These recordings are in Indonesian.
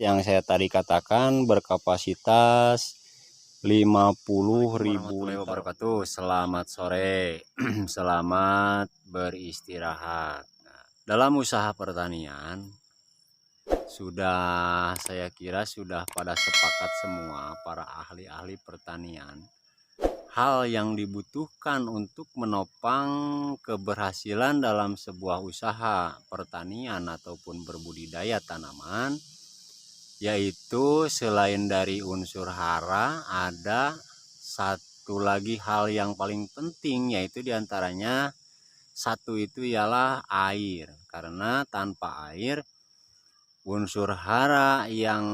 yang saya tadi katakan berkapasitas 50.000 liter. Selamat sore, selamat beristirahat. Dalam usaha pertanian, saya kira sudah pada sepakat semua para ahli-ahli pertanian. Hal yang dibutuhkan untuk menopang keberhasilan dalam sebuah usaha pertanian ataupun berbudidaya tanaman, yaitu selain dari unsur hara, ada satu lagi hal yang paling penting, yaitu diantaranya satu itu ialah air. Karena tanpa air, unsur hara yang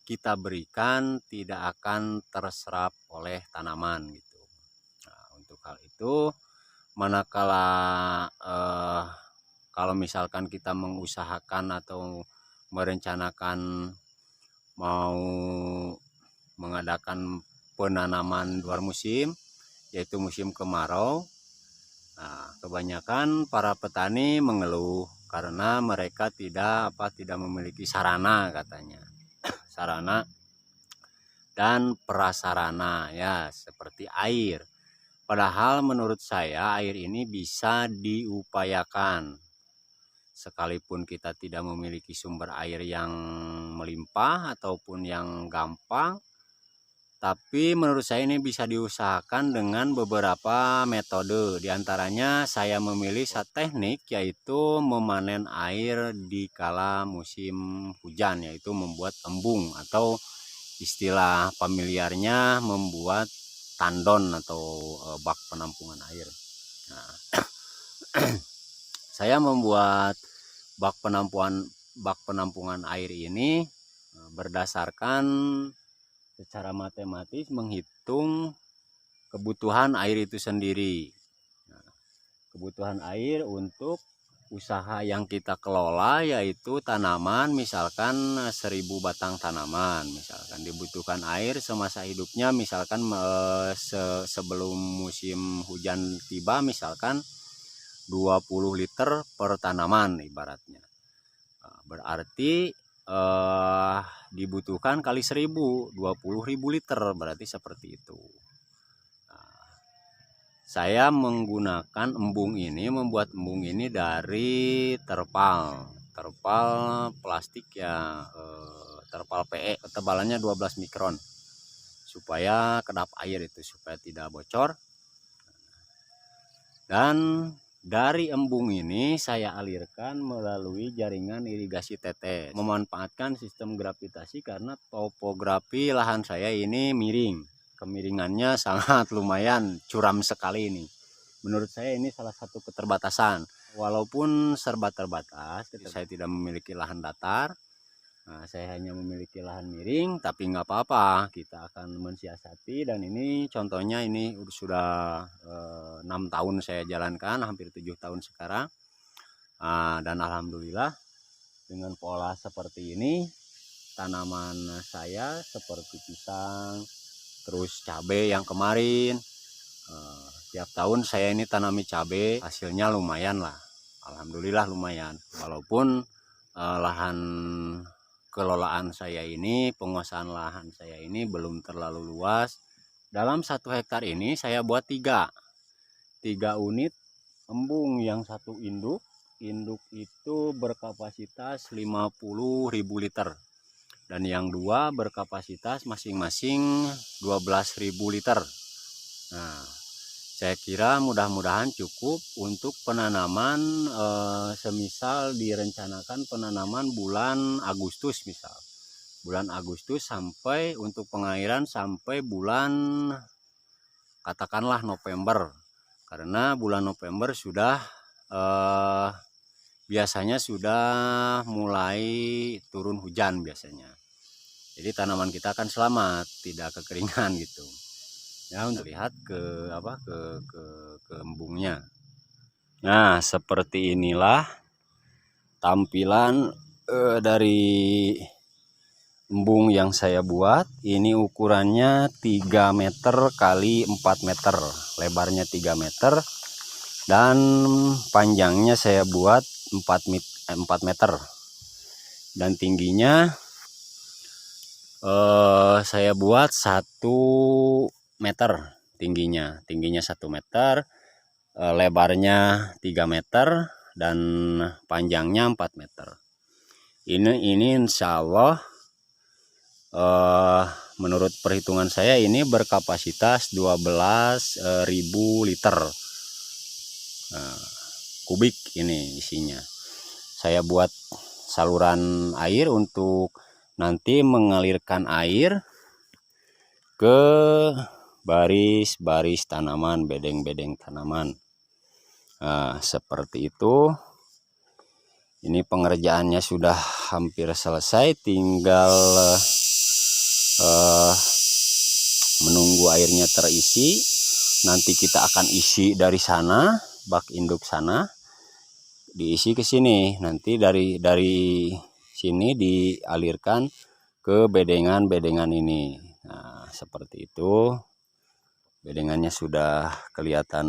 kita berikan tidak akan terserap oleh tanaman gitu. Nah, untuk hal itu, manakala kalau misalkan kita mengusahakan atau merencanakan mau mengadakan penanaman luar musim, yaitu musim kemarau, nah, kebanyakan para petani mengeluh karena mereka tidak memiliki sarana, katanya sarana dan prasarana, ya, seperti air. Padahal menurut saya air ini bisa diupayakan. Sekalipun kita tidak memiliki sumber air yang melimpah ataupun yang gampang, tapi menurut saya ini bisa diusahakan dengan beberapa metode. Di antaranya saya memilih satu teknik, yaitu memanen air di kala musim hujan, yaitu membuat embung atau istilah familiarnya membuat tandon atau bak penampungan air. Nah, saya membuat bak penampungan air ini berdasarkan secara matematis menghitung kebutuhan air itu sendiri. Nah, kebutuhan air untuk usaha yang kita kelola, yaitu tanaman, misalkan 1000 batang tanaman, misalkan dibutuhkan air semasa hidupnya, misalkan sebelum musim hujan tiba, misalkan 20 liter per tanaman ibaratnya. Berarti dibutuhkan kali 1000, 20.000 liter, berarti seperti itu. Saya menggunakan embung ini, membuat embung ini dari terpal plastik, ya, terpal PE, ketebalannya 12 mikron, supaya kedap air itu, supaya tidak bocor. Dan dari embung ini saya alirkan melalui jaringan irigasi tetes, memanfaatkan sistem gravitasi karena topografi lahan saya ini miring. Kemiringannya sangat lumayan, curam sekali ini. Menurut saya ini salah satu keterbatasan. Walaupun serba terbatas, saya tidak memiliki lahan datar, nah, saya hanya memiliki lahan miring, tapi nggak apa-apa, kita akan mensiasati. Dan ini contohnya, ini sudah 6 tahun saya jalankan, hampir 7 tahun sekarang. Dan alhamdulillah dengan pola seperti ini, tanaman saya seperti pisang, terus cabai yang kemarin, tiap tahun saya ini tanami cabai, hasilnya lumayan lah, alhamdulillah lumayan. Walaupun lahan kelolaan saya ini, penguasaan lahan saya ini belum terlalu luas. Dalam 1 hektar ini saya buat 3 unit embung. Yang satu induk itu berkapasitas 50.000 liter, dan yang 2 berkapasitas masing-masing 12.000 liter. Nah, saya kira mudah-mudahan cukup untuk penanaman, semisal direncanakan penanaman bulan Agustus, misal bulan Agustus, sampai untuk pengairan sampai bulan katakanlah November, karena bulan November sudah biasanya sudah mulai turun hujan biasanya. Jadi tanaman kita akan selamat, tidak kekeringan gitu. Ya, untuk lihat ke embungnya. Nah, seperti inilah tampilan dari embung yang saya buat. Ini ukurannya 3 meter kali 4 meter, lebarnya 3 meter, dan panjangnya saya buat 4 meter, dan tingginya Saya buat 1 meter tingginya 1 meter, lebarnya 3 meter dan panjangnya 4 meter. Ini insya Allah menurut perhitungan saya ini berkapasitas 12.000 liter kubik ini isinya. Saya buat saluran air untuk nanti mengalirkan air ke baris-baris tanaman, bedeng-bedeng tanaman. Nah, seperti itu. Ini pengerjaannya sudah hampir selesai, tinggal menunggu airnya terisi. Nanti kita akan isi dari sana, bak induk sana, diisi ke sini. Nanti dari sini dialirkan ke bedengan-bedengan ini. Nah, seperti itu. Bedengannya sudah kelihatan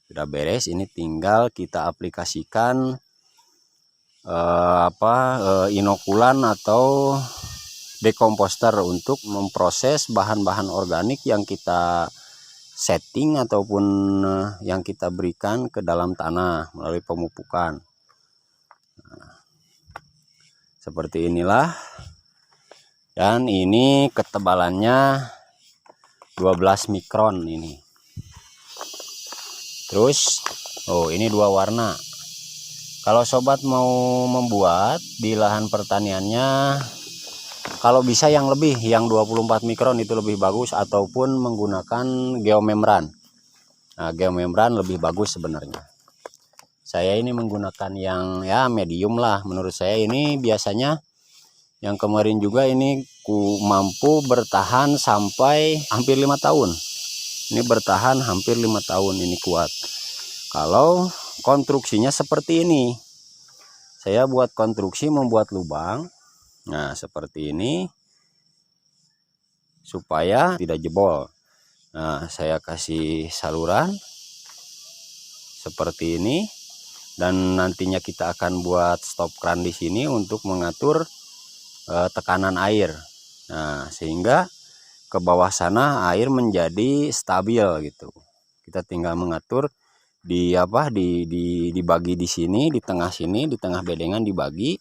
sudah beres. Ini tinggal kita aplikasikan inokulan atau dekomposter untuk memproses bahan-bahan organik yang kita setting ataupun yang kita berikan ke dalam tanah melalui pemupukan. Nah, seperti inilah. Dan ini ketebalannya 12 mikron ini. Terus ini 2 warna. Kalau sobat mau membuat di lahan pertaniannya, kalau bisa yang 24 mikron itu lebih bagus, ataupun menggunakan geomembran. Nah, geomembran lebih bagus sebenarnya. Saya ini menggunakan yang medium lah. Menurut saya ini biasanya yang kemarin juga ini mampu bertahan sampai hampir 5 tahun. Ini bertahan hampir 5 tahun, ini kuat. Kalau konstruksinya seperti ini, saya buat konstruksi membuat lubang, nah seperti ini, supaya tidak jebol. Nah, saya kasih saluran seperti ini, dan nantinya kita akan buat stop kran di sini untuk mengatur tekanan air. Nah, sehingga ke bawah sana air menjadi stabil gitu. Kita tinggal mengatur dibagi di sini, di tengah sini, di tengah bedengan dibagi.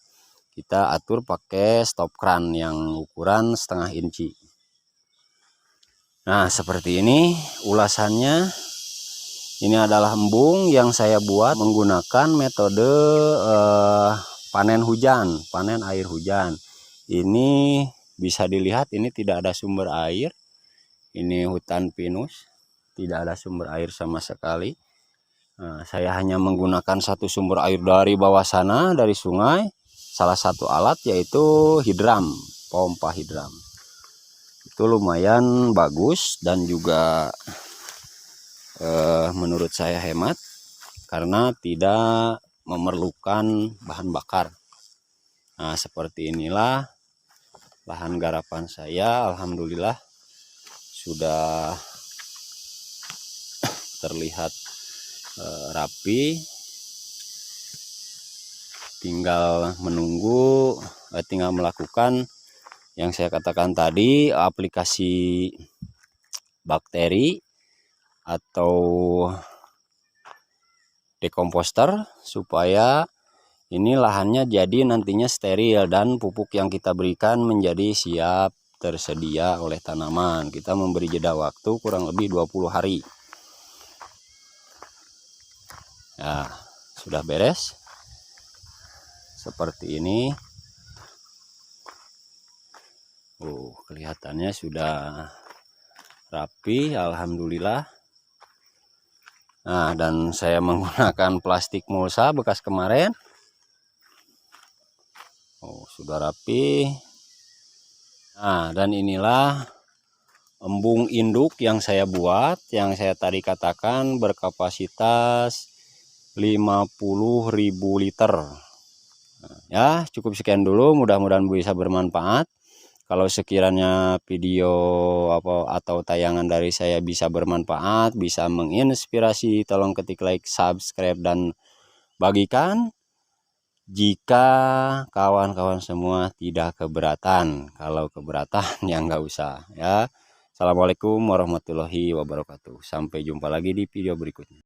Kita atur pakai stop kran yang ukuran 1/2 inci. Nah, seperti ini ulasannya. Ini adalah embung yang saya buat menggunakan metode panen air hujan. Ini bisa dilihat, ini tidak ada sumber air. Ini hutan pinus, tidak ada sumber air sama sekali. Nah, saya hanya menggunakan satu sumber air dari bawah sana, dari sungai. Salah satu alat yaitu hidram, pompa hidram. Itu lumayan bagus dan juga menurut saya hemat karena tidak memerlukan bahan bakar. Nah, seperti inilah lahan garapan saya. Alhamdulillah sudah terlihat rapi, tinggal menunggu, tinggal melakukan yang saya katakan tadi, aplikasi bakteri atau dekomposter, supaya ini lahannya jadi nantinya steril dan pupuk yang kita berikan menjadi siap tersedia oleh tanaman. Kita memberi jeda waktu kurang lebih 20 hari. Nah, sudah beres seperti ini. Kelihatannya sudah rapi, alhamdulillah. Nah, dan saya menggunakan plastik mulsa bekas kemarin. Sudah rapi. Nah, dan inilah embung induk yang saya buat, yang saya tadi katakan berkapasitas 50.000 liter. Ya, cukup sekian dulu, mudah-mudahan bisa bermanfaat. Kalau sekiranya video atau tayangan dari saya bisa bermanfaat, bisa menginspirasi, tolong ketik like, subscribe, dan bagikan. jika kawan-kawan semua tidak keberatan. Kalau keberatan ya nggak usah ya. Assalamualaikum warahmatullahi wabarakatuh. Sampai jumpa lagi di video berikutnya.